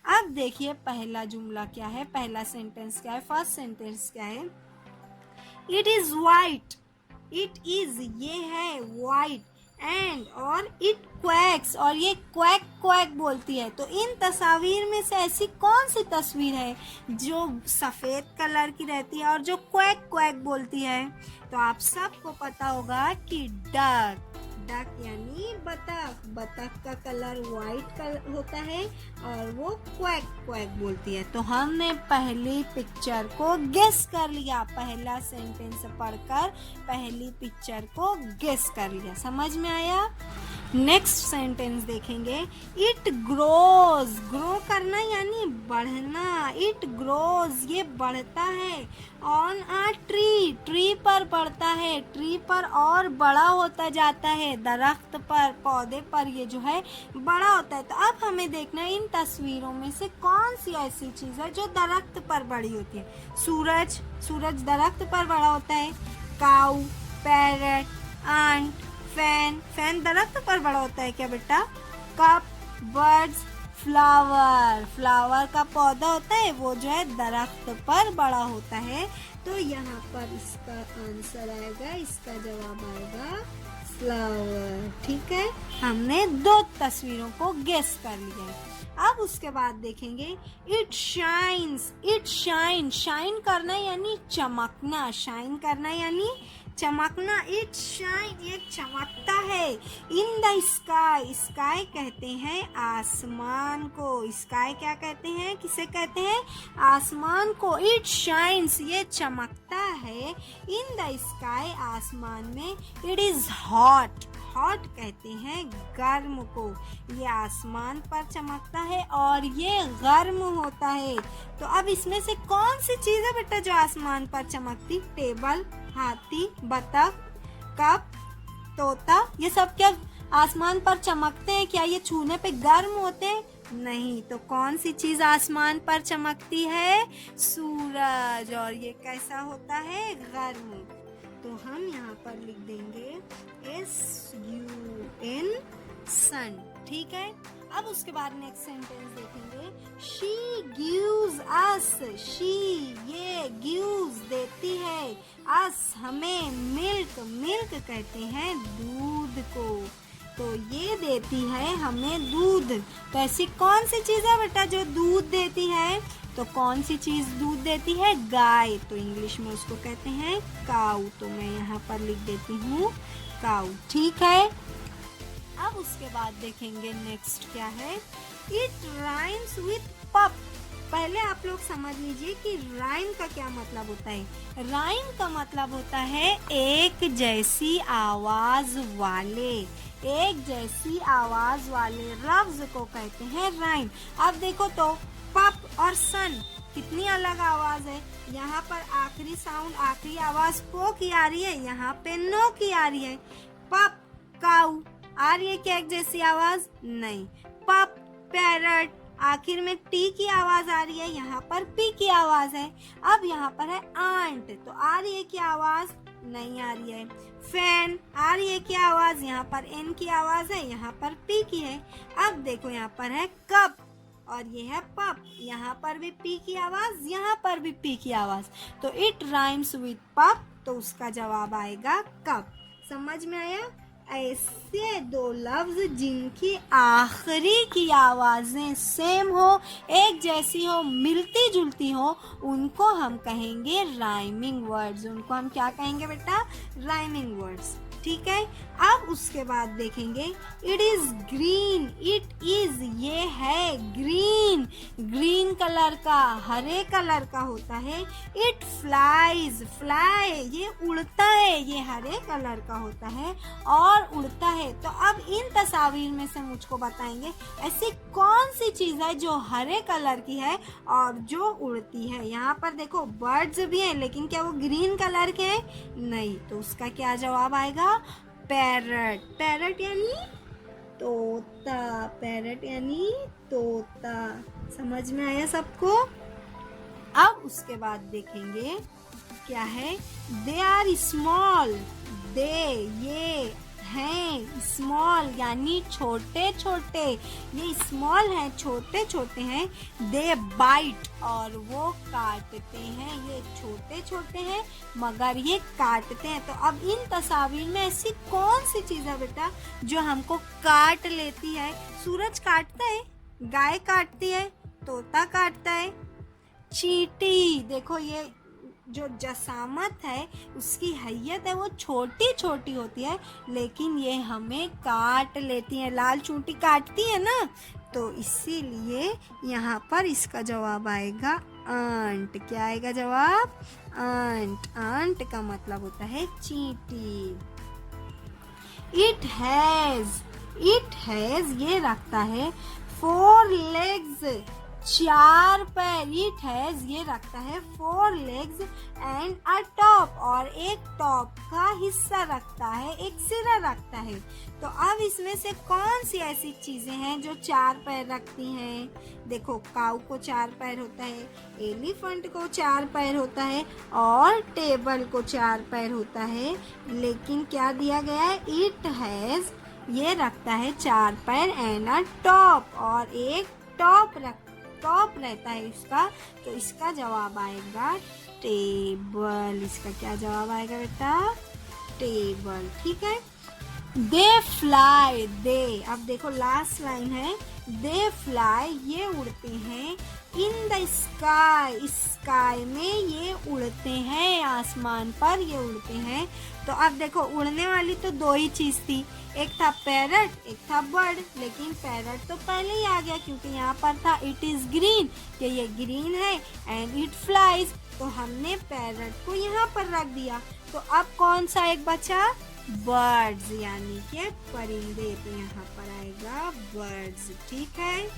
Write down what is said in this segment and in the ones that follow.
अब देखिए पहला जुमला क्या है, पहला सेंटेंस क्या है, फर्स्ट सेंटेंस क्या है। It is white, it is ये है वाइट, एंड और इट क्वैक्स और ये क्वैक क्वैक बोलती है। तो इन तस्वीर में से ऐसी कौन सी तस्वीर है जो सफेद कलर की रहती है और जो क्वैक क्वैक बोलती है। तो आप सबको पता होगा कि डक, डक यानी बतख, बतख का कलर वाइट कलर होता है और वो क्वैक क्वैक बोलती है। तो हमने पहली पिक्चर को गेस कर लिया, पहला सेंटेंस पढ़कर पहली पिक्चर को गेस कर लिया। समझ में आया। नेक्स्ट सेंटेंस देखेंगे। इट ग्रोज, ग्रो करना यानी बढ़ना, इट ग्रोज ये बढ़ता है, ऑन अ ट्री, ट्री पर बढ़ता है, ट्री पर और बड़ा होता जाता है, दरख्त पर, पौधे पर ये जो है बड़ा होता है। तो अब हमें देखना है इन तस्वीरों में से कौन सी ऐसी चीज है जो दरख्त पर बड़ी होती है। सूरज, सूरज दरख्त पर बड़ा होता है। काऊ, पैरट, आंट, फैन, फैन दरख्त पर बड़ा होता है क्या बेटा। कप, बर्ड्स, फ्लावर, फ्लावर का पौधा होता है वो जो है दरख्त पर बड़ा होता है। तो यहाँ पर इसका आंसर आएगा, इसका जवाब आएगा फ्लावर। ठीक है, हमने दो तस्वीरों को गेस कर लिया है। अब उसके बाद देखेंगे। It shines, it shine, shine करना यानी चमकना, शाइन करना यानी चमकना। इट शाइन ये चमकता है। इन द स्काई, स्काई कहते हैं आसमान को, स्काई क्या कहते हैं, किसे कहते हैं, आसमान को। इट शाइन्स ये चमकता है, इन द स्काई आसमान में। इट इज हॉट, हॉट कहते हैं गर्म को, ये आसमान पर चमकता है और ये गर्म होता है। तो अब इसमें से कौन सी चीज है बेटा जो आसमान पर चमकती। टेबल, हाथी, बतख, कप, तोता, ये सब क्या आसमान पर चमकते हैं। क्या ये छूने पे गर्म होते हैं। नहीं। तो कौन सी चीज आसमान पर चमकती है, सूरज, और ये कैसा होता है, गर्म। तो हम यहाँ पर लिख देंगे SUN, सन। ठीक है। अब उसके बाद नेक्स्ट सेंटेंस देखेंगे। शी गिव्स अस, शी ये गिव्स देती है, अस हमें, मिल्क, मिल्क कहते हैं दूध को। तो ये देती है हमें दूध। तो ऐसी कौन सी चीज है बेटा जो दूध देती है। तो कौन सी चीज दूध देती है, गाय। तो इंग्लिश में उसको कहते हैं काऊ। तो मैं यहाँ पर लिख देती हूँ काऊ। ठीक है। अब उसके बाद देखेंगे नेक्स्ट क्या है। इट राइम्स विथ पप। पहले आप लोग समझ लीजिए कि राइम का क्या मतलब होता है। राइम का मतलब होता है एक जैसी आवाज वाले, एक जैसी आवाज वाले लफ्ज को कहते हैं राइम। अब देखो तो पप और सन कितनी अलग आवाज है। यहाँ पर आखिरी साउंड, आखिरी आवाज पो की आ रही है, यहाँ पे नो की आ रही है। पप, काऊ आ रही है क्या एक जैसी आवाज, नहीं। पप, पैरट, आखिर में टी की आवाज आ रही है, यहाँ पर पी की आवाज है। अब यहाँ पर है आंट, तो आ रही है क्या आवाज, नहीं आ रही है। फैन आ रही है क्या आवाज, यहाँ पर एन की आवाज है, यहाँ पर पी की है। अब देखो यहाँ पर है कप और ये है पप, यहाँ पर भी पी की आवाज, यहाँ पर भी पी की आवाज। तो इट राइम्स विथ पप, तो उसका जवाब आएगा कप। समझ में आया। ऐसे दो लफ्ज जिनकी आखिरी की आवाजें सेम हो, एक जैसी हो, मिलती जुलती हो, उनको हम कहेंगे राइमिंग वर्ड्स। उनको हम क्या कहेंगे बेटा, राइमिंग वर्ड्स। ठीक है। अब उसके बाद देखेंगे। It is green, it is ये है ग्रीन, ग्रीन कलर का, हरे कलर का होता है। इट फ्लाइज, फ्लाई ये उड़ता है, ये हरे कलर का होता है और उड़ता है। तो अब इन तस्वीर में से मुझको बताएंगे ऐसी कौन सी चीज है जो हरे कलर की है और जो उड़ती है। यहाँ पर देखो बर्ड्स भी हैं, लेकिन क्या वो ग्रीन कलर के हैं, नहीं। तो उसका क्या जवाब आएगा, पैरट। पैरट यानी तोता, पैरट यानी तोता। समझ में आया सबको। अब उसके बाद देखेंगे क्या है। दे आर स्मॉल, दे ये हैं, स्मॉल यानी छोटे छोटे, ये स्मॉल हैं, छोटे छोटे हैं। दे बाइट और वो काटते हैं, ये छोटे छोटे हैं मगर ये काटते हैं। तो अब इन तस्वीर में ऐसी कौन सी चीज है बेटा जो हमको काट लेती है? सूरज काटता है, गाय काटती है, तोता काटता है, चींटी। देखो ये जो जसामत है, उसकी हैयत है, वो छोटी छोटी होती है लेकिन ये हमें काट लेती है। लाल चींटी काटती है ना, तो इसीलिए यहाँ पर इसका जवाब आएगा आंट। क्या आएगा जवाब? आंट। आंट का मतलब होता है चींटी। इट हैज ये रखता है 4 legs, 4 पैर। इट हैज ये रखता है 4 legs एंड अ टॉप, और एक टॉप का हिस्सा रखता है, एक सिरा रखता है। तो अब इसमें से कौन सी ऐसी चीजें हैं जो 4 पैर रखती हैं? देखो, काऊ को 4 पैर होता है, एलिफेंट को 4 पैर होता है और टेबल को 4 पैर होता है। लेकिन क्या दिया गया है? इट हैज ये रखता है 4 पैर एंड अ टॉप, और एक टॉप रहता है इसका। तो इसका जवाब आएगा टेबल। इसका क्या जवाब आएगा बेटा? टेबल। ठीक है। दे फ्लाई, दे, अब देखो लास्ट लाइन है, दे फ्लाई ये उड़ते हैं, इन द स्काई, स्काई में ये उड़ते हैं, आसमान पर ये उड़ते हैं। तो अब देखो, उड़ने वाली तो 2 ही चीज थी, एक था पैरट, एक था बर्ड। लेकिन पैरट तो पहले ही आ गया क्योंकि यहाँ पर था इट इज ग्रीन, कि ये ग्रीन है, एंड इट फ्लाइज। तो हमने पैरट को यहाँ पर रख दिया। तो अब कौन सा एक बचा? बर्ड्स, यानी कि परिंदे। तो यहाँ पर आएगा बर्ड्स। ठीक है।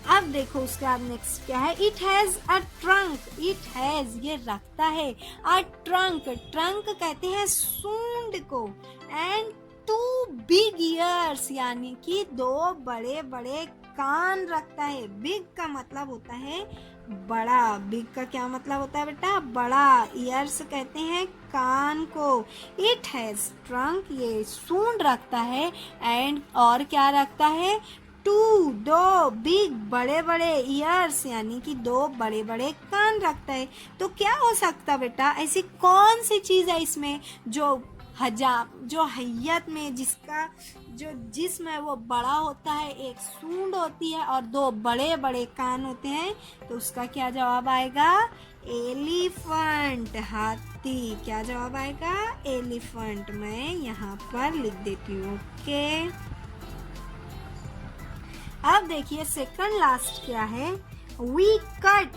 अब देखो उसके बाद नेक्स्ट क्या है? It has a trunk, it has ये रखता है अ ट्रंक, ट्रंक कहते हैं सूंड को, एंड 2 big ears यानी कि 2 बड़े बड़े कान रखता है। बिग का मतलब होता है बड़ा, बिग का क्या मतलब होता है बेटा? बड़ा। ईयर्स कहते हैं कान को। इट हैज ट्रंक ये सूंड रखता है, एंड और क्या रखता है? 2 बिग बड़े बड़े ईयर्स यानी कि 2 बड़े बड़े कान रखता है। तो क्या हो सकता बेटा? ऐसी कौन सी चीज है इसमें जो हैयत में जिसका जो जिस्म है वो बड़ा होता है, एक सूंड होती है और 2 बड़े बड़े कान होते हैं? तो उसका क्या जवाब आएगा? एलिफेंट, हाथी। क्या जवाब आएगा? एलिफेंट। मैं यहाँ पर लिख देती हूँ। ओके। अब देखिए सेकंड लास्ट क्या है? वी कट,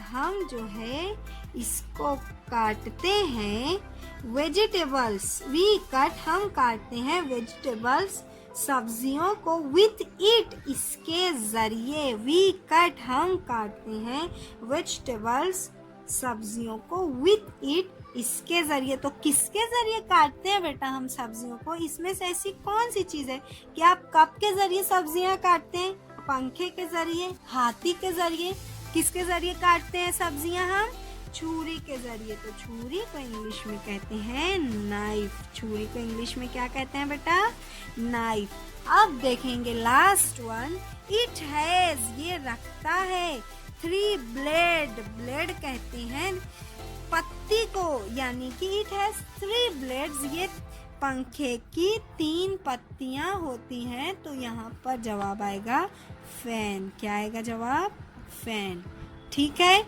हम जो है इसको काटते हैं। वेजिटेबल्स, वी कट हम काटते हैं वेजिटेबल्स, सब्जियों को, विथ इट इसके जरिए। वी कट हम काटते हैं वेजिटेबल्स सब्जियों को, विथ इट इसके जरिए। तो किसके जरिए काटते हैं बेटा हम सब्जियों को? इसमें से ऐसी कौन सी चीज है कि आप कप के जरिए सब्जियां काटते हैं? पंखे के जरिए, हाथी के जरिए, किसके जरिए काटते हैं सब्जियां हम? छुरी के जरिए। तो छुरी को इंग्लिश में कहते हैं नाइफ। छुरी को इंग्लिश में क्या कहते हैं बेटा? नाइफ। अब देखेंगे लास्ट वन, इट हैज ये रखता है 3 ब्लेड, ब्लेड कहते हैं पत्ती को, यानी कि इट हैज 3 ब्लेड्स, ये पंखे की 3 पत्तियां होती हैं। तो यहाँ पर जवाब आएगा फैन। क्या आएगा जवाब? फैन। ठीक है।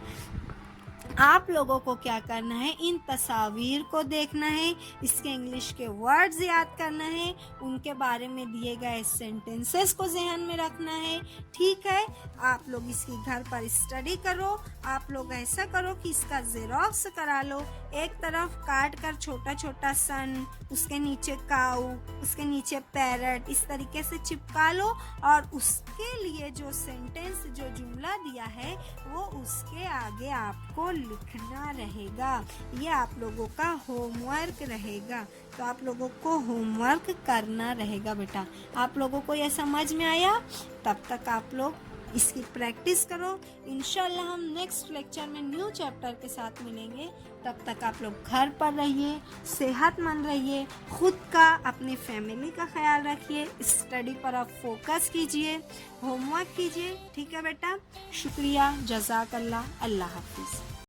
आप लोगों को क्या करना है? इन तस्वीर को देखना है, इसके इंग्लिश के वर्ड्स याद करना है, उनके बारे में दिए गए सेंटेंसेस को ज़हन में रखना है। ठीक है। आप लोग इसकी घर पर स्टडी करो। आप लोग ऐसा करो कि इसका जेरोक्स करा लो। एक तरफ काट कर छोटा छोटा सन, उसके नीचे काऊ, उसके नीचे पैरट, इस तरीके से चिपका लो, और उसके लिए जो सेंटेंस, जो जुमला दिया है, वो उसके आगे आपको लिखना रहेगा। ये आप लोगों का होमवर्क रहेगा। तो आप लोगों को होमवर्क करना रहेगा बेटा। आप लोगों को यह समझ में आया? तब तक आप लोग इसकी प्रैक्टिस करो। इंशाल्लाह हम नेक्स्ट लेक्चर में न्यू चैप्टर के साथ मिलेंगे। तब तक आप लोग घर पर रहिए, सेहतमंद रहिए, खुद का अपनी फैमिली का ख्याल रखिए, स्टडी पर आप फोकस कीजिए, होमवर्क कीजिए। ठीक है बेटा, शुक्रिया, जज़ाकल्लाह, अल्लाह हाफिज़।